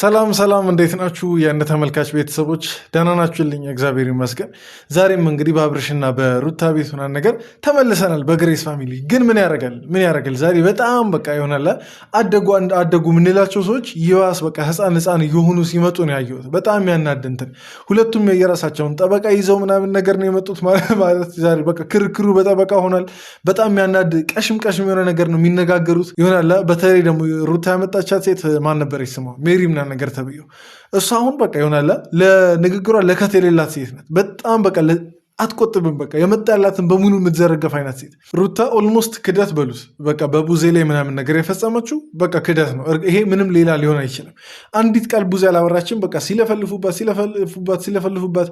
ሰላም እንዴት ናችሁ? የእነ ተመልካች ቤተሰቦች ደህና ናችሁልኝ? እግዚአብሔር ይመስገን። ዛሬም እንግዲህ በአብርሽና በሩታ ቤት ሆናን ነገር ተመልሰናል። በግሬስ ፋሚሊ ግን ምን ያደርጋል ዛሬ በጣም በቃ ይሆናል አደጉ ምንላቸው ሰዎች ይዋስ በቃ ህፃን የሆኑ ሲመጡ ነው ያየሁት። በጣም ያናደንትን ሁለቱም የየራሳቸውን ጠበቃ ይዘው ምናምን ነገር ነው የመጡት ማለት ዛሬ በቃ ክርክሩ በጠበቃ ሆኗል። በጣም ያናድ ቀሽም የሆነ ነገር ነው የሚነጋገሩት ይሆናል። በተለይ ደግሞ ሩታ ያመጣቻት ሴት ማን ነበር ስሟ? ሜሪ ነገር ተብየው እሱ አሁን በቃ ይሆናል ለንግግሯ ለከት የሌላት ሴት ናት። በጣም በቃ አትቆጥብም። በቃ የመጣላትን በሙሉ የምትዘረገፍ አይነት ሴት ሩታ ኦልሞስት ክደት በሉስ በቃ በቡዜ ላይ ምናምን ነገር የፈጸመችው በቃ ክደት ነው። ይሄ ምንም ሌላ ሊሆን አይችልም። አንዲት ቃል ቡዜ አላወራችም። በቃ ሲለፈልፉባት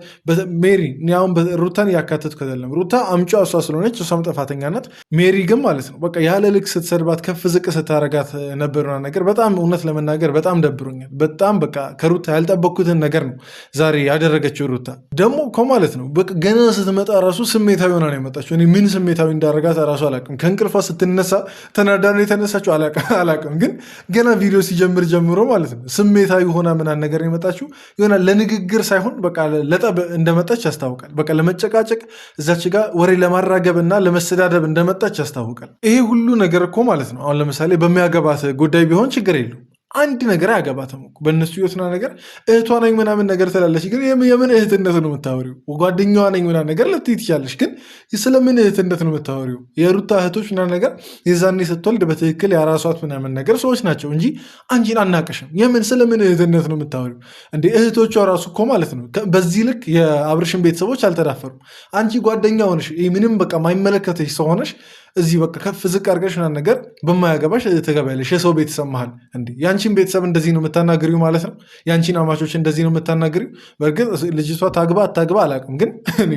ሜሪ አሁን ሩታን እያካተትኩ አይደለም። ሩታ አምጫ እሷ ስለሆነች እሷም ጥፋተኛ ናት። ሜሪ ግን ማለት ነው በቃ ያለ ልክ ስትሰድባት ከፍ ዝቅ ስታረጋት ነበርና ነገር በጣም እውነት ለመናገር በጣም ደብሮኛል። በጣም በቃ ከሩታ ያልጠበኩትን ነገር ነው ዛሬ ያደረገችው። ሩታ ደግሞ እኮ ማለት ነው ገና ስትመጣ ራሱ ስሜታዊ ሆና ነው የመጣችው። እኔ ምን ስሜታዊ እንዳደረጋት ራሱ አላውቅም። ከእንቅልፏ ስትነሳ ተናዳ ነው የተነሳችው አላውቅም። ግን ገና ቪዲዮ ሲጀምር ጀምሮ ማለት ነው ስሜታዊ ሆና ምናምን ነገር የመጣችው ይሆናል። ለንግግር ሳይሆን በቃ ለጠብ እንደመጣች ያስታውቃል። በቃ ለመጨቃጨቅ እዛች ጋር ወሬ ለማራገብ እና ለመሰዳደብ እንደመጣች ያስታውቃል። ይሄ ሁሉ ነገር እኮ ማለት ነው አሁን ለምሳሌ በሚያገባት ጉዳይ ቢሆን ችግር የለው አንድ ነገር አያገባትም እኮ በእነሱ ህይወትና ነገር እህቷ ነኝ ምናምን ነገር ትላለች። ግን የምን እህትነት ነው የምታወሪው? ጓደኛዋ ነኝ ምናምን ነገር ልትይ ትችላለች። ግን ስለምን እህትነት ነው የምታወሪው? የሩታ እህቶች ምናምን ነገር የዛኔ ስትወልድ በትክክል ያራሷት ምናምን ነገር ሰዎች ናቸው እንጂ አንቺን አናቅሽም። ስለምን እህትነት ነው የምታወሪው? እንደ እህቶቿ ራሱ እኮ ማለት ነው በዚህ ልክ የአብርሽን ቤተሰቦች አልተዳፈሩም። አንቺ ጓደኛ ሆነሽ ምንም በቃ ማይመለከተሽ ሰው ሆነሽ እዚህ በቃ ከፍ ዝቅ አድርገሽ ምናምን ነገር በማያገባሽ ትገባለሽ። የሰው ቤተሰብ መሃል እንዴ ያንቺን ቤተሰብ እንደዚህ ነው የምታናግሪው ማለት ነው? ያንቺን አማቾች እንደዚህ ነው የምታናግሪው? በእርግጥ ልጅቷ ታግባ አታግባ አላውቅም፣ ግን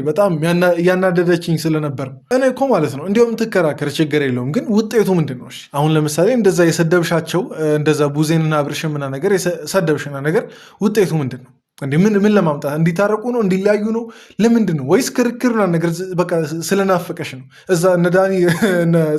በጣም እያናደደችኝ ስለነበር እኔ እኮ ማለት ነው እንዲሁም ትከራከር ችግር የለውም። ግን ውጤቱ ምንድን ነው? አሁን ለምሳሌ እንደዛ የሰደብሻቸው እንደዛ ቡዜንና አብርሽን ምናምን ነገር የሰደብሽና ነገር ውጤቱ ምንድን ነው? ምን ለማምጣት እንዲታረቁ ነው? እንዲለያዩ ነው? ለምንድን ነው? ወይስ ክርክርና ነገር በቃ ስለናፈቀሽ ነው? እዛ እነ ዳኒ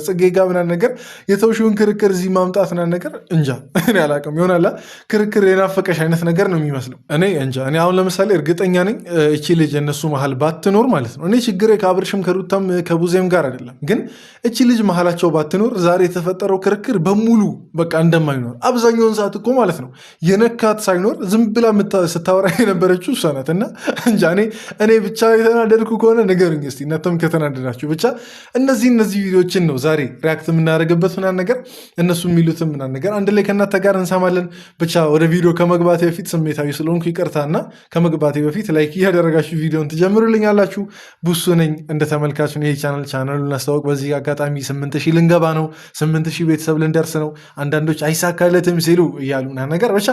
ጽጌ ጋ ምናምን ነገር የተውሽውን ክርክር እዚህ ማምጣት ምናምን ነገር እንጃ እኔ አላውቅም። ይሆናላ ክርክር የናፈቀሽ አይነት ነገር ነው የሚመስለው። እኔ እንጃ። እኔ አሁን ለምሳሌ እርግጠኛ ነኝ እቺ ልጅ እነሱ መሀል ባትኖር ማለት ነው እኔ ችግሬ ከአብርሽም ከሩታም ከቡዜም ጋር አይደለም። ግን እቺ ልጅ መሀላቸው ባትኖር ዛሬ የተፈጠረው ክርክር በሙሉ በቃ እንደማይኖር አብዛኛውን ሰዓት እኮ ማለት ነው የነካት ሳይኖር ዝም ብላ ስታወራ የነበረችው እሷ ናት። እና እንጃ እኔ ብቻ የተናደድኩ ከሆነ ንገሩኝ እስኪ እናንተም ከተናደዳችሁ። ብቻ እነዚህ ቪዲዮችን ነው ዛሬ ሪያክት የምናደርግበት ምናምን ነገር እነሱ የሚሉትም ምናምን ነገር አንድ ላይ ከእናንተ ጋር እንሰማለን። ብቻ ወደ ቪዲዮ ከመግባቴ በፊት ስሜታዊ ስለሆንኩ ይቅርታና ከመግባቴ በፊት ላይክ እያደረጋችሁ ቪዲዮን ትጀምሩልኛላችሁ። ቡሱ ነኝ እንደ ተመልካች ነው። ይሄ ቻናሉን አስተዋወቅ። በዚህ አጋጣሚ 8000 ልንገባ ነው፣ 8000 ቤተሰብ ልንደርስ ነው። አንዳንዶች አይሳካለትም ሲሉ እያሉ ምናምን ነገር ብቻ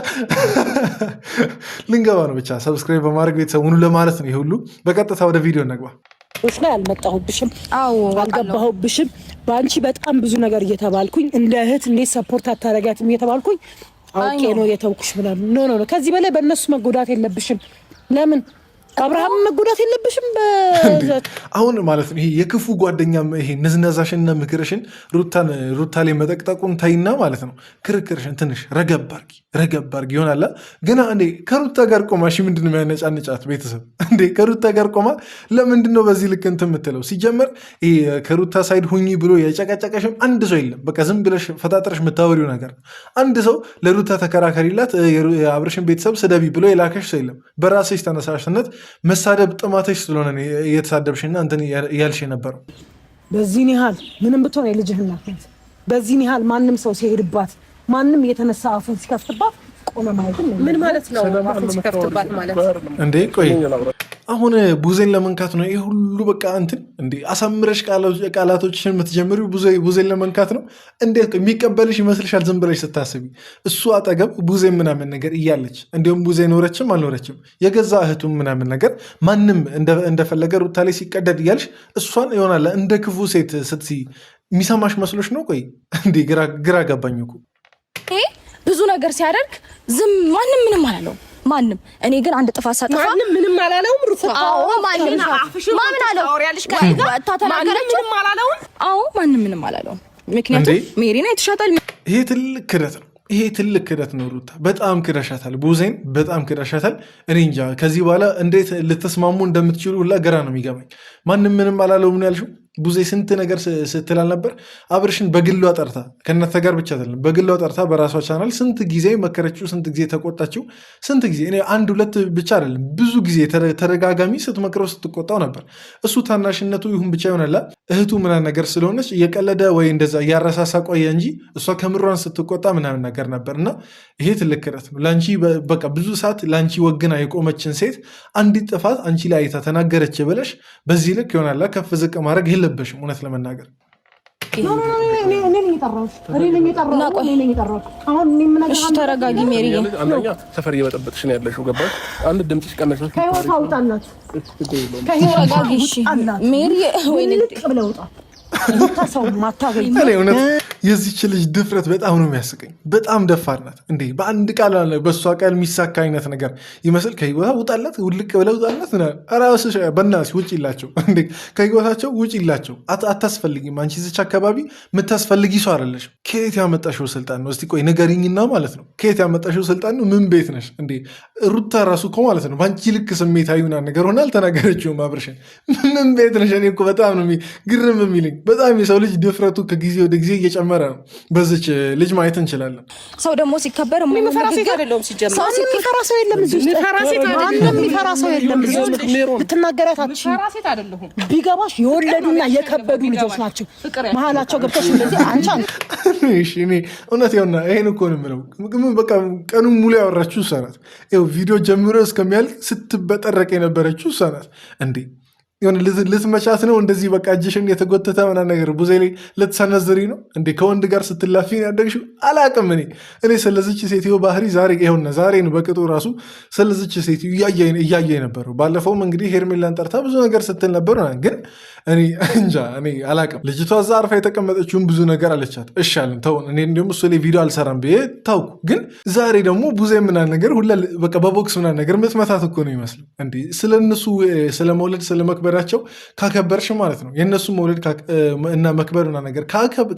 ልንገባ ነው። ብቻ ሰብስክራይብ በማድረግ ቤተሰቡን ለማለት ነው። ይሄ ሁሉ በቀጥታ ወደ ቪዲዮ እንግባ። ሽ ላይ አልመጣሁብሽም፣ አልገባሁብሽም። በአንቺ በጣም ብዙ ነገር እየተባልኩኝ እንደ እህት እንዴት ሰፖርት አታረጋትም እየተባልኩኝ አውቄ ነው የተውኩሽ ምናምን። ኖ ከዚህ በላይ በእነሱ መጎዳት የለብሽም። ለምን አብርሃም መጎዳት የለብሽም። አሁን ማለት ነው ይሄ የክፉ ጓደኛ ይሄ ንዝነዛሽንና ምክርሽን ሩታ ላይ መጠቅጠቁን ታይና ማለት ነው ክርክርሽን ትንሽ ረገብ አድርጊ ይሆናል። ገና እንዴ ከሩታ ጋር ቆማ ምንድን ነው የሚያነጫንጫት? ቤተሰብ እንዴ ከሩታ ጋር ቆማ ለምንድን ነው በዚህ ልክ እንትን የምትለው? ሲጀመር ከሩታ ሳይድ ሁኚ ብሎ የጨቀጨቀሽም አንድ ሰው የለም። በቃ ዝም ብለሽ ፈጣጥረሽ የምታወሪው ነገር ነው። አንድ ሰው ለሩታ ተከራከሪላት የአብርሽን ቤተሰብ ስደቢ ብሎ የላከሽ ሰው የለም። በራስሽ ተነሳሽነት መሳደብ ጥማተሽ ስለሆነ እየተሳደብሽና እንትን እያልሽ የነበረው። በዚህን ያህል ምንም ብትሆን የልጅህ እናት ናት። በዚህን ያህል ማንም ሰው ሲሄድባት ማንም እየተነሳ አፉን ሲከፍትባት ቆመ ማለት ነው። ምን ማለት ነው? አፉን ሲከፍትባት ማለት እንዴ? ቆይ አሁን ቡዜን ለመንካት ነው ይሄ ሁሉ በቃ እንትን እንዴ? አሳምረሽ ቃላቶችሽን የምትጀምሪው ቡዜን ለመንካት ነው እንዴ? የሚቀበልሽ ይመስልሻል? ዝም ብለሽ ስታስቢ እሱ አጠገብ ቡዜን ምናምን ነገር እያለች እንዲሁም ቡዜ ኖረችም አልኖረችም የገዛ እህቱም ምናምን ነገር ማንም እንደፈለገ ሩታ ላይ ሲቀደድ እያልሽ እሷን ይሆናል እንደ ክፉ ሴት ስትይ የሚሰማሽ መስሎሽ ነው? ቆይ እንዴ ግራ ገባኝ እኮ። ብዙ ነገር ሲያደርግ ዝም ማንም ምንም አላለውም። ማንም እኔ ግን አንድ ጥፋት ሳጠፋ ማንም ምንም አላለውም። አዎ ማንም ማምን አለው ማንም ምንም አላለውም። ምክንያቱም ሜሪና የተሻታል። ይሄ ትልቅ ክደት ነው። ይሄ ትልቅ ክደት ነው ሩታ። በጣም ክደሻታል፣ ቡዜን በጣም ክደሻታል። እኔ እንጃ ከዚህ በኋላ እንዴት ልተስማሙ እንደምትችሉ ሁላ ግራ ነው የሚገባኝ። ማንም ምንም አላለውም ነው ያልሽው። ቡዜ ስንት ነገር ስትላል ነበር። አብርሽን በግሏ ጠርታ ከእናንተ ጋር ብቻ አይደለም በግሏ ጠርታ በራሷ ቻናል ስንት ጊዜ መከረችው፣ ስንት ጊዜ ተቆጣችው፣ ስንት ጊዜ እኔ አንድ ሁለት ብቻ አይደለም ብዙ ጊዜ ተደጋጋሚ ስትመክረው ስትቆጣው ነበር። እሱ ታናሽነቱ ይሁን ብቻ ይሆናላ እህቱ ምናምን ነገር ስለሆነች እየቀለደ ወይ እንደዛ እያረሳሳ ቆየ እንጂ እሷ ከምሯን ስትቆጣ ምናምን ነገር ነበር። እና ይሄ ትልቅ ክረት ነው ለአንቺ። በቃ ብዙ ሰዓት ለአንቺ ወግና የቆመችን ሴት አንዲት ጥፋት አንቺ ላይ አይታ ተናገረች ብለሽ በዚህ ልክ ይሆናላ ከፍ ዝቅ ማድረግ የለበሽም። እውነት ለመናገር ተረጋጊ ሜሪ። አንደኛ ሰፈር እየበጠበጥሽ ነው ያለሽው። ገባሽ? አንድ ድምፅሽ ቀነሽ ነው። ሜሪ እውነት የዚች ልጅ ድፍረት በጣም ነው የሚያስቀኝ። በጣም ደፋር ናት እንዴ! በአንድ ቃል በእሷ ቃል የሚሳካ አይነት ነገር ይመስል ከህይወታ ውጣላት፣ ውልቅ ብለው ውጣላት። ራስሽ በእናትሽ ውጭ ይላቸው እንዴ! ከህይወታቸው ውጭ ይላቸው። አታስፈልጊም። አንቺ ዝች አካባቢ የምታስፈልጊ ሰው አይደለሽም። ከየት ያመጣሽው ስልጣን ነው? እስቲ ቆይ ንገሪኝና ማለት ነው። ከየት ያመጣሽው ስልጣን ነው? ምን ቤት ነሽ እንዴ? ሩታ ራሱ እኮ ማለት ነው በአንቺ ልክ ስሜታዊ ምናምን ነገር ሆነ አልተናገረችውም። አብርሽን ምን ቤት ነሽ? እኔ እኮ በጣም ነው ግርም የሚለኝ። በጣም የሰው ልጅ ድፍረቱ ከጊዜ ወደ ጊዜ እየጨመረ ነው። በዚች ልጅ ማየት እንችላለን። ሰው ደግሞ ሲከበር የሚፈራ ሰው የለም። ልትናገራታች ቢገባሽ የወለዱና የከበዱ ልጆች ናቸው። መሀላቸው ገብተሽ እንደዚህ አንቺ እውነት ሆና ይሄን እኮ ነው የምለው። በቃ ቀኑን ሙሉ ያወራችሁ እሷ ናት። ቪዲዮ ጀምሮ እስከሚያልቅ ስትበጠረቅ የነበረችው እሷ ናት እንዴ! ሆነ ልትመቻት ነው እንደዚህ በቃ እጅሽን የተጎተተ ምናምን ነገር ቡዜ ላይ ልትሰነዝሪ ነው እንዴ? ከወንድ ጋር ስትላፊ ያደግሽው አላቅም። እኔ ስለዚች ሴትዮ ባህሪ ዛሬ ይኸውና ዛሬ ነው በቅጡ ራሱ ስለዚች ሴትዮ እያየ ነበረው። ባለፈውም እንግዲህ ሄርሜላን ጠርታ ብዙ ነገር ስትል ነበር። ግን እኔ እንጃ እኔ አላቅም። ልጅቷ እዛ አርፋ የተቀመጠችውን ብዙ ነገር አለቻት። እሻልን ተውን። እኔ እንዲሁም እሱ ላይ ቪዲዮ አልሰራም ብዬ ታውኩ። ግን ዛሬ ደግሞ ቡዜ ምናምን ነገር ሁላ በቃ በቦክስ ምናምን ነገር ምትመታት እኮ ነው ይመስለው እንዴ! ስለነሱ ስለመውለድ ስለመክበር ቸው ካከበርሽ ማለት ነው የእነሱ መውለድ እና መክበር እና ነገር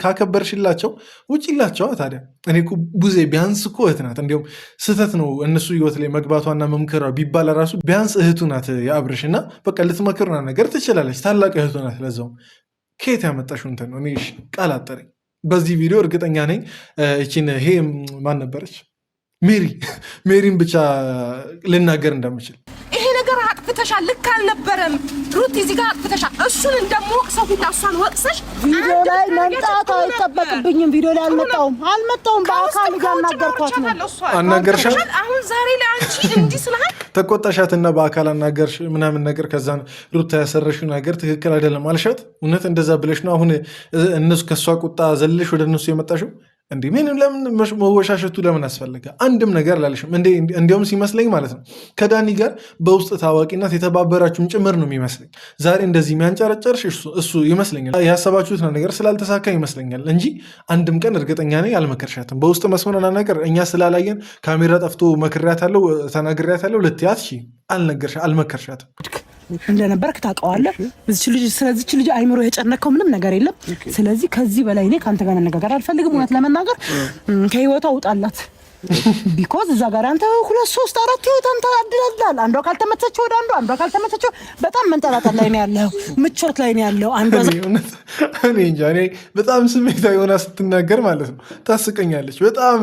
ካከበርሽላቸው ውጭላቸው። ታዲያ እኔ ቡዜ ቢያንስ እኮ እህት ናት። እንዲሁም ስህተት ነው እነሱ ህይወት ላይ መግባቷና መምከሯ ቢባል ራሱ ቢያንስ እህቱ ናት የአብርሽ እና በቃ ልትመክርና ነገር ትችላለች። ታላቅ እህቱ ናት። ለዛውም ከየት ያመጣሽው እንትን ነው? እኔ ቃል አጠረኝ። በዚህ ቪዲዮ እርግጠኛ ነኝ እቺን ይሄ ማን ነበረች ሜሪን ብቻ ልናገር እንደምችል አጥፍተሻል፣ ልክ አልነበረም ሩት፣ እዚህ ጋር አጥፍተሻል። እሱን እንደምወቅሰው ሁላ እሷን ወቅሰሽ ቪዲዮ ላይ መምጣት አይጠበቅብኝም። ቪዲዮ ላይ አልመጣሁም። በአካል እያናገርኳት ነው። አናገርሻት። አሁን ዛሬ ላይ አንቺ እንዲህ ስለሃል ተቆጣሻትና በአካል አናገርሽ ምናምን ነገር። ከዛን ሩታ ያሰረሽው ነገር ትክክል አይደለም አልሻት። እውነት እንደዛ ብለሽ ነው አሁን እነሱ ከእሷ ቁጣ ዘለሽ ወደ እነሱ የመጣሽው? እንዲህ ምንም ለምን መወሻሸቱ ለምን አስፈለገ? አንድም ነገር ላልሽም እንዲያውም ሲመስለኝ ማለት ነው ከዳኒ ጋር በውስጥ ታዋቂነት የተባበራችሁም ጭምር ነው የሚመስለኝ። ዛሬ እንደዚህ የሚያንጨረጨርሽ እሱ ይመስለኛል። ያሰባችሁት ነገር ስላልተሳካ ይመስለኛል እንጂ አንድም ቀን እርግጠኛ ነኝ አልመከርሻትም። በውስጥ መስመርና ነገር እኛ ስላላየን ካሜራ ጠፍቶ መክሬያታለሁ ተናግሬያታለሁ ልትያት አልመከርሻትም እንደነበርክ ታውቀዋለህ። ስለዚች ልጅ አይምሮ የጨነቀው ምንም ነገር የለም። ስለዚህ ከዚህ በላይ እኔ ከአንተ ጋር መነጋገር አልፈልግም። እውነት ለመናገር ከህይወቷ ውጣላት። ቢኮዝ እዛ ጋር አንተ 2 3 4 ህይወት አንተ አድላል። አንዷ ካልተመቸች ወደ አንዷ ካልተመቸች በጣም መንጠላጠል ላይ ነው ያለው፣ ምቾት ላይ ነው ያለው። እኔ እንጃ እኔ በጣም ስሜታዊ ሆና ስትናገር ማለት ነው ታስቀኛለች። በጣም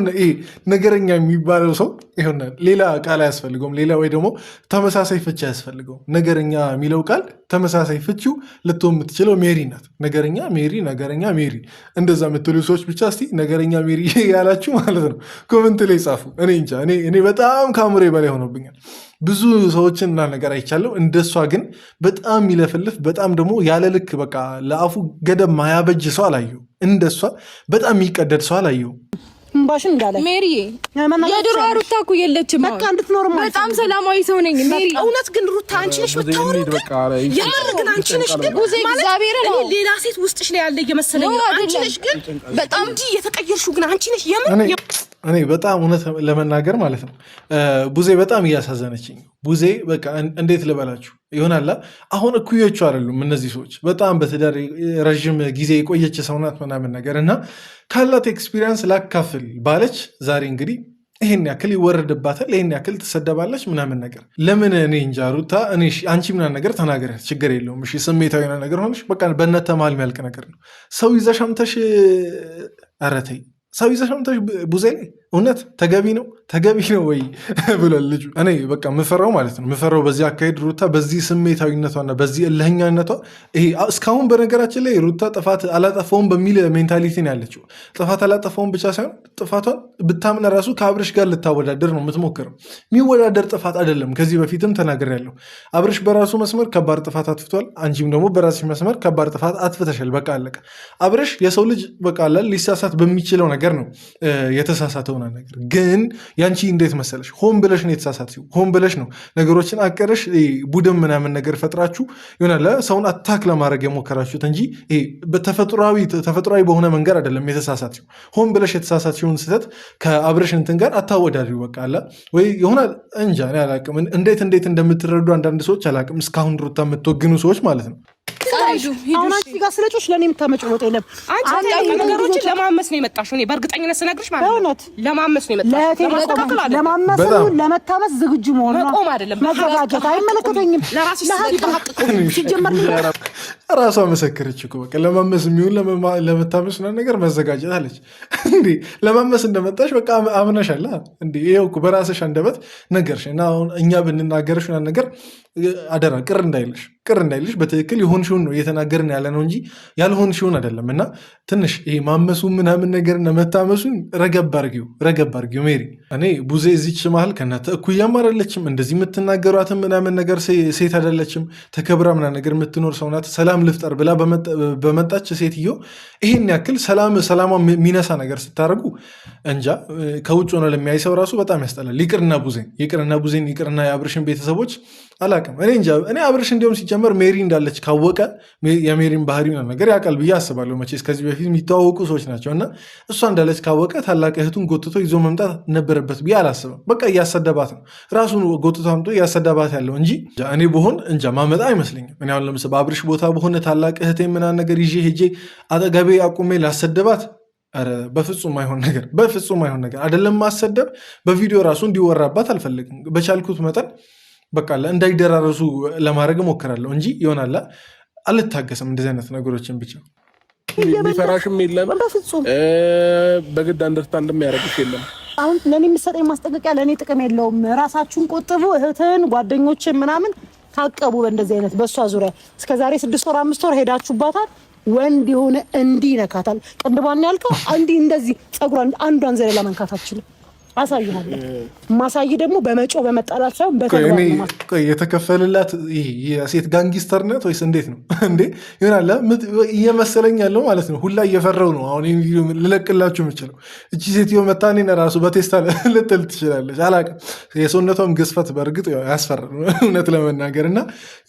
ነገረኛ የሚባለው ሰው ይሆናል። ሌላ ቃል አያስፈልገውም። ሌላ ወይ ደግሞ ተመሳሳይ ፍቺ አያስፈልገውም። ነገረኛ የሚለው ቃል ተመሳሳይ ፍቺው ልትሆን የምትችለው ሜሪ ናት። ነገረኛ ሜሪ እንደዛ የምትሉ ሰዎች ብቻ እስቲ ነገረኛ ሜሪ ያላችሁ ማለት ነው ኮመንት ላይ ጻፉ። እኔ እንጃ እኔ በጣም ከአእምሮዬ በላይ ሆኖብኛል። ብዙ ሰዎችን እና ነገር አይቻለሁ። እንደሷ ግን በጣም የሚለፍልፍ በጣም ደግሞ ያለ ልክ በቃ ለአፉ ገደብ ማያበጅ ሰው አላየሁ። እንደሷ በጣም የሚቀደድ ሰው አላየሁ። እምባሽን እንዳለ ሜሪ የድሮ ሩታ እኮ የለችም። በቃ እንድትኖር በጣም ሰላማዊ ሰው ነኝ ሜሪ። እውነት ግን ሩታ አንቺ ነሽ የምታወሪው? የምር ግን አንቺ ነሽ ግን ማለት ሌላ ሴት ውስጥሽ ላይ ያለ እየመሰለኝ አንቺ ነሽ ግን በጣም እንዲህ የተቀየርሽው ግን አንቺ ነሽ የምር። እኔ በጣም እውነት ለመናገር ማለት ነው ቡዜ በጣም እያሳዘነችኝ። ቡዜ በቃ እንዴት ልበላችሁ ይሆናል። አሁን እኩዮቹ አይደሉም እነዚህ ሰዎች። በጣም በትዳር ረዥም ጊዜ የቆየች ሰው ናት ምናምን ነገር እና ካላት ኤክስፒሪየንስ ላካፍል ባለች ዛሬ እንግዲህ ይሄን ያክል ይወረድባታል፣ ይሄን ያክል ትሰደባለች ምናምን ነገር። ለምን እኔ እንጃ ሩታ፣ እኔ አንቺ ምናምን ነገር ተናገረ ችግር የለውም እሺ፣ ስሜታዊ ነገር ሆነሽ በቃ በእናንተ መሀል የሚያልቅ ነገር ነው። ሰው ይዘሽ አምተሽ ኧረ ተይ፣ ሰው ይዘሽ አምተሽ ቡዜ ላይ እውነት ተገቢ ነው ወይ ብሏል ልጁ። እኔ በቃ ምፈራው ማለት ነው ምፈራው በዚህ አካሄድ ሩታ በዚህ ስሜታዊነቷና በዚህ እልህኛነቷ። ይሄ እስካሁን በነገራችን ላይ ሩታ ጥፋት አላጠፋውም በሚል ሜንታሊቲ ነው ያለችው። ጥፋት አላጠፋውም ብቻ ሳይሆን ጥፋቷን ብታምን ራሱ ከአብርሽ ጋር ልታወዳደር ነው የምትሞክረው። የሚወዳደር ጥፋት አይደለም። ከዚህ በፊትም ተናግሬያለሁ። አብርሽ በራሱ መስመር ከባድ ጥፋት አጥፍቷል። አንቺም ደግሞ በራስሽ መስመር ከባድ ጥፋት አጥፍተሻል። በቃ አለቀ። አብርሽ የሰው ልጅ በቃ ሊሳሳት በሚችለው ነገር ነው የተሳሳተው ነገር። ግን ያንቺ እንዴት መሰለሽ ሆን ብለሽ ነው የተሳሳትሽው። ሆን ብለሽ ነው ነገሮችን አቀረሽ ቡድን ምናምን ነገር ፈጥራችሁ ይሆናል ሰውን አታክ ለማድረግ የሞከራችሁት እንጂ ተፈጥሯዊ በሆነ መንገድ አይደለም የተሳሳትሽው። ሆን ብለሽ የተሳሳትሽውን ስህተት ከአብርሽ እንትን ጋር አታወዳድሪው። በቃ አለ ወይ ይሆናል እንጃ እኔ አላቅም እንዴት እንደምትረዱ አንዳንድ ሰዎች አላቅም። እስካሁን ሩታ የምትወግኑ ሰዎች ማለት ነው። አሁን አንቺ ጋር ስለጮሽ ለኔ የምታመጪው ወጥ የለም። አንቺ ነገሮችን ለማመስ ነው የመጣሽው። እኔ በእርግጠኝነት ስነግርሽ ማለት ነው ለማመስ ነው የመጣሽው። ለማመስ ለመታመስ ዝግጁ መሆን ነው። መቆም አይደለም መዘጋጀት አይመለከተኝም። ለራስሽ ሲጀመር ራሷ መሰከረች እኮ በቃ ለማመስ የሚሆን ለመታመስ ነው ነገር መዘጋጀት አለች። እንዴ ለማመስ እንደመጣሽ በቃ አምነሻል እንዴ? ይሄው እኮ በራስሽ አንደበት ነገርሽ እና አሁን እኛ ብንናገርሽ ነገር አደራ ቅር እንዳይልሽ በትክክል የሆንሽውን ነው እየተናገርን ያለ ነው እንጂ ያልሆንሽውን አይደለም። እና ትንሽ ይሄ ማመሱ ምናምን ነገር መታመሱን ረገብ አርጊው ሜሪ። እኔ ቡዜ እዚች መሀል ከእናንተ እኩያም አይደለችም። እንደዚህ የምትናገሯትን ምናምን ነገር ሴት አይደለችም። ተከብራ ምናምን ነገር የምትኖር ሰው ናት። ሰላም ልፍጠር ብላ በመጣች ሴትዮ ይሄን ያክል ሰላሟ የሚነሳ ነገር ስታደርጉ እንጃ ከውጭ ሆነ ለሚያይ ሰው ራሱ በጣም ያስጠላል። ይቅርና ቡዜን ይቅርና የአብርሽን ቤተሰቦች አላቅም። እኔ እንጃ። እኔ አብርሽ እንዲሁም ሲጀመር ሜሪ እንዳለች ካወቀ የሜሪን ባህሪ ነገር ያውቃል ብዬ አስባለሁ። መቼስ ከዚህ በፊት የሚተዋወቁ ሰዎች ናቸው እና እሷ እንዳለች ካወቀ ታላቅ እህቱን ጎትቶ ይዞ መምጣት ነበረበት ብዬ አላስብም። በቃ እያሰደባት ነው ራሱን ጎትቶ አምጦ እያሰደባት ያለው እንጂ እኔ በሆን እንጃ ማመጣ አይመስለኝም። እኔ አሁን ለምሳሌ በአብርሽ ቦታ በሆነ ታላቅ እህቴ ምናምን ነገር ይዤ ሄጄ አጠገቤ አቁሜ ላሰደባት በፍጹም አይሆን ነገር አይደለም። ማሰደብ በቪዲዮ ራሱ እንዲወራባት አልፈልግም። በቻልኩት መጠን በቃ እንዳይደራረሱ ለማድረግ እሞክራለሁ እንጂ ይሆናል አልታገስም እንደዚህ አይነት ነገሮችን። ብቻ የሚፈራሽም የለም በግድ አንደርስታንድ የሚያደርግሽ የለም። አሁን ለኔ የምትሰጠኝ ማስጠንቀቂያ ለኔ ጥቅም የለውም። ራሳችሁን ቆጥቡ። እህትን ጓደኞችን ምናምን ታቀቡ። በእንደዚህ አይነት በእሷ ዙሪያ እስከዛሬ 6 ወር 5 ወር ሄዳችሁባታል። ወንድ የሆነ እንዲህ ነካታል። ቅንድባን ያልከው እንደዚህ ጸጉሯን አንዷን ዘለላ መንካት አትችልም። አሳይሃለሁ። ማሳይ ደግሞ በመጮ በመጣላት ሳይሆን በተግባር ነው። የተከፈለላት የሴት ጋንጊስተርነት ወይስ እንዴት ነው እንዴ? ይሆናል እየመሰለኝ ያለው ማለት ነው። ሁላ እየፈራው ነው አሁን ቪዲዮ ልለቅላችሁ የምችለው። እቺ ሴትዮ መታኔን ራሱ በቴስታ ልትል ትችላለች። አላውቅም። የሰውነቷም ግዝፈት በእርግጥ ያስፈራል እውነት ለመናገር እና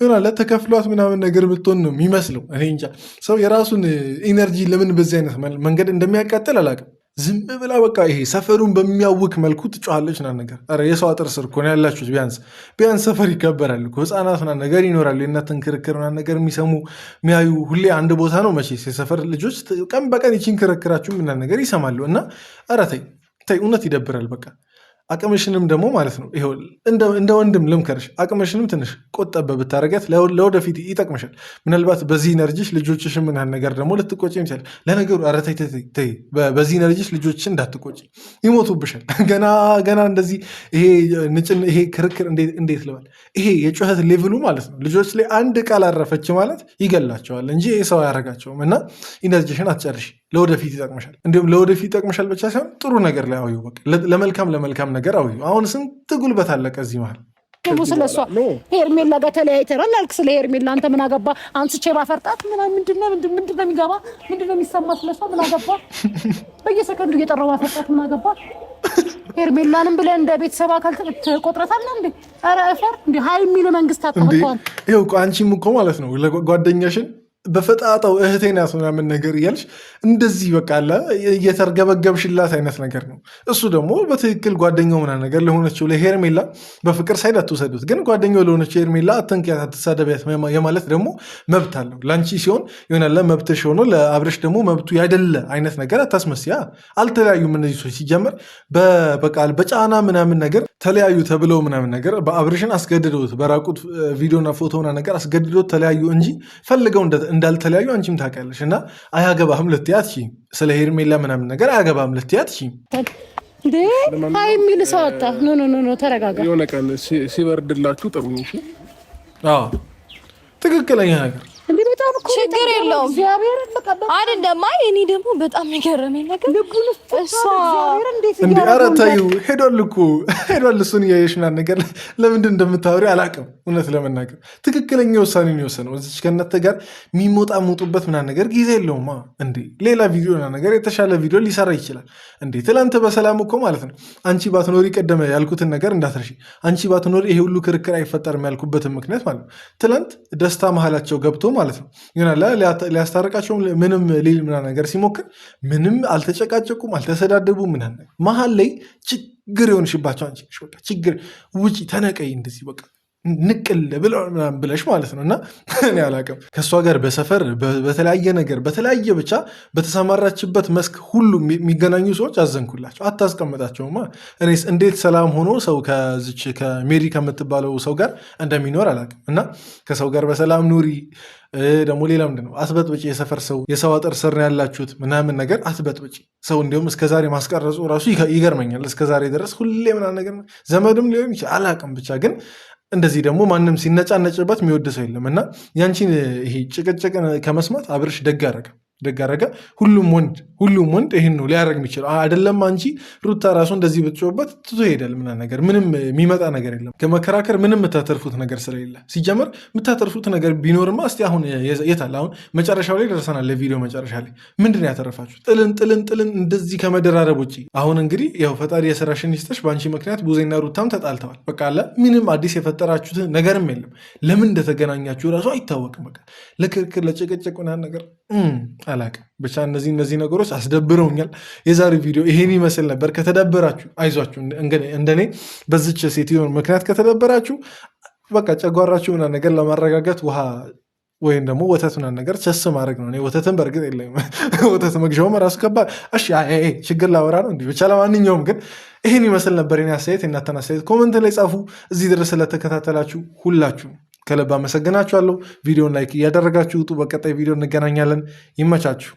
ይሆናል ተከፍሏት ምናምን ነገር ብትሆን ነው የሚመስለው። እኔ እንጃ ሰው የራሱን ኢነርጂ ለምን በዚህ አይነት መንገድ እንደሚያቃጥል አላውቅም። ዝም ብላ በቃ ይሄ ሰፈሩን በሚያውክ መልኩ ትጮኻለች ና ነገር። ኧረ የሰው አጥር ስር እኮ ነው ያላችሁት። ቢያንስ ሰፈር ይከበራል እኮ። ህፃናት ና ነገር ይኖራሉ። የእናትን ክርክር ና ነገር የሚሰሙ የሚያዩ ሁሌ አንድ ቦታ ነው መቼስ። የሰፈር ልጆች ቀን በቀን ይቺን ክርክራችሁ ምና ነገር ይሰማሉ። እና ኧረ ተይ እውነት ይደብራል በቃ። አቅምሽንም ደግሞ ማለት ነው ይኸው እንደ ወንድም ልምከርሽ፣ አቅምሽንም ትንሽ ቆጠብ ብታረጋት ለወደፊት ይጠቅምሻል። ምናልባት በዚህ ኢነርጂሽ ልጆችሽን ምናምን ነገር ደግሞ ልትቆጭ ይችላል። ለነገሩ ኧረ ተይ በዚህ ኢነርጂሽ ልጆችሽን እንዳትቆጭ፣ ይሞቱብሻል። ገና እንደዚህ ይሄ ክርክር እንዴት ልበል፣ ይሄ የጩኸት ሌቭሉ ማለት ነው ልጆች ላይ አንድ ቃል አረፈች ማለት ይገላቸዋል እንጂ ይሄ ሰው አያረጋቸውም። እና ኢነርጂሽን አትጨርሽ፣ ለወደፊት ይጠቅምሻል። እንዲሁም ለወደፊት ይጠቅምሻል ብቻ ሳይሆን ጥሩ ነገር ላይ አውዩ። በቃ ለመልካም ነገር አውዩ። አሁን ስንት ጉልበት አለቀ እዚህ መሀል። ስለሷ ሄርሜላ ጋር ተለያይተናል አልክ። ስለ ሄርሜላ አንተ ምን አገባ? አንስቼ ባፈርጣት ምንድነው የሚገባ? ምንድነው የሚሰማ? ስለሷ ምን አገባ? በየሰከንዱ እየጠራው ባፈርጣት ምን አገባ? ሄርሜላንም ብለህ እንደ ቤተሰብ አካል ትቆጥረታለህ እንዴ? ኧረ እፈር እንዴ! ሀይሚን መንግስት አጣጣን። ይኸው አንቺም እኮ ማለት ነው ጓደኛሽን በፈጣጣው እህቴ ናት ምናምን ነገር እያልሽ እንደዚህ በቃ አለ እየተርገበገብሽላት አይነት ነገር ነው። እሱ ደግሞ በትክክል ጓደኛው ምናምን ነገር ለሆነችው ለሄርሜላ በፍቅር ሳይድ አትውሰዱት፣ ግን ጓደኛው ለሆነችው ሄርሜላ አትንኪያት፣ አትሳደቢያት የማለት ደግሞ መብት አለው። ለአንቺ ሲሆን ይሆናለ መብትሽ ሆኖ ለአብረሽ ደግሞ መብቱ ያይደለ አይነት ነገር አታስመስያ። አልተለያዩም እነዚህ ሰዎች ሲጀመር በቃል በጫና ምናምን ነገር ተለያዩ ተብለው ምናምን ነገር በአብረሽን አስገድዶት በራቁት ቪዲዮና ፎቶና ነገር አስገድዶት ተለያዩ እንጂ ፈልገው እንዳልተለያዩ አንቺም ታውቂያለሽ። እና አያገባህም ልትያት ስለ ሄርሜላ ምናምን ነገር አያገባህም ልትያት የሚል ሰው አጣ። ኖ ተረጋጋ። የሆነ ቀን ሲበርድላችሁ ጥሩ ትክክለኛ ነገር ችግር የለውም አይደለም። እኔ ደግሞ በጣም የገረመኝ ነገር ኧረ ተይው ሄዷል እኮ ሄዷል። እሱን እያየሽ ምናምን ነገር ለምንድን እንደምታወሪ አላውቅም። እውነት ለመናገር ትክክለኛ ውሳኔ ነው የወሰነው። እዚች ከእናንተ ጋር የሚሞጣሙጡበት ምናምን ነገር ጊዜ የለውም እንዴ። ሌላ ቪዲዮ ነገር የተሻለ ቪዲዮ ሊሰራ ይችላል እንዴ። ትላንት በሰላም እኮ ማለት ነው አንቺ ባትኖሪ ቀደመ ያልኩትን ነገር እንዳትረሺ። አንቺ ባትኖሪ ይሄ ሁሉ ክርክር አይፈጠርም ያልኩበትን ምክንያት ማለት ነው ትላንት ደስታ መሀላቸው ገብቶ ማለት ነው ሊያስታርቃቸው ምንም ሊል ምናምን ነገር ሲሞክር ምንም አልተጨቃጨቁም፣ አልተሰዳደቡም ምናምን ነገር መሀል ላይ ችግር የሆንሽባቸው አንቺ ችግር ውጪ ተነቀይ እንደዚህ በቃ ንቅል ብለሽ ማለት ነው። እና እኔ አላውቅም ከእሷ ጋር በሰፈር በተለያየ ነገር በተለያየ ብቻ በተሰማራችበት መስክ ሁሉ የሚገናኙ ሰዎች አዘንኩላቸው። አታስቀምጣቸውማ። እኔስ እንዴት ሰላም ሆኖ ሰው ከዚች ከሜሪ ከምትባለው ሰው ጋር እንደሚኖር አላውቅም። እና ከሰው ጋር በሰላም ኑሪ። ደግሞ ሌላ ምንድን ነው አትበጥብጭ። የሰፈር ሰው የሰው አጥር ስር ያላችሁት ምናምን ነገር አትበጥብጭ። ሰው እንዲሁም እስከዛሬ ማስቀረጹ ራሱ ይገርመኛል። እስከዛሬ ድረስ ሁሌ ምናምን ነገር ዘመድም ሊሆን ይችላል አላውቅም ብቻ ግን እንደዚህ ደግሞ ማንም ሲነጫነጭበት የሚወድ ሰው የለም። እና ያንቺን ይሄ ጭቅጭቅን ከመስማት አብርሽ ደግ አረገ። ሁሉም ወንድ ይህን ነው ሊያደርግ የሚችለው አይደለም። አንቺ ሩታ ራሱ እንደዚህ ብትጮህበት ትቶ ይሄዳል ምናምን ነገር ምንም የሚመጣ ነገር የለም። ከመከራከር ምንም የምታተርፉት ነገር ስለሌለ ሲጀመር የምታተርፉት ነገር ቢኖርማ እስቲ አሁን የታለ? አሁን መጨረሻው ላይ ደርሰናል። ለቪዲዮ መጨረሻ ላይ ምንድን ነው ያተረፋችሁ? ጥልን እንደዚህ ከመደራረብ ውጭ። አሁን እንግዲህ ያው ፈጣሪ የስራሽን ይስጥሽ። በአንቺ ምክንያት ቡዜና ሩታም ተጣልተዋል። በቃ አለ ምንም አዲስ የፈጠራችሁት ነገርም የለም። ለምን እንደተገናኛችሁ ራሱ አይታወቅም። በቃ ለክርክር ለጭቅጭቅ ምናምን ነገር አላቅም ብቻ እነዚህ ነገሮች አስደብረውኛል። የዛሬ ቪዲዮ ይሄን ይመስል ነበር። ከተደበራችሁ አይዟችሁ፣ እንደኔ በዚች ሴትዮ ምክንያት ከተደበራችሁ በቃ ጨጓራችሁ ምናምን ነገር ለማረጋጋት ውሃ ወይም ደግሞ ወተት ምናምን ነገር ቸስ ማድረግ ነው። ወተትን በእርግጥ የለም ወተት መግዣውም ራሱ ከባድ። እሺ ችግር ላወራ ነው እንዲህ ብቻ። ለማንኛውም ግን ይሄን ይመስል ነበር የኔ አስተያየት። የእናንተን አስተያየት ኮመንት ላይ ጻፉ። እዚህ ድረስ ስለተከታተላችሁ ሁላችሁ ከልብ አመሰግናችኋለሁ። ቪዲዮን ላይክ እያደረጋችሁ ውጡ። በቀጣይ ቪዲዮ እንገናኛለን። ይመቻችሁ።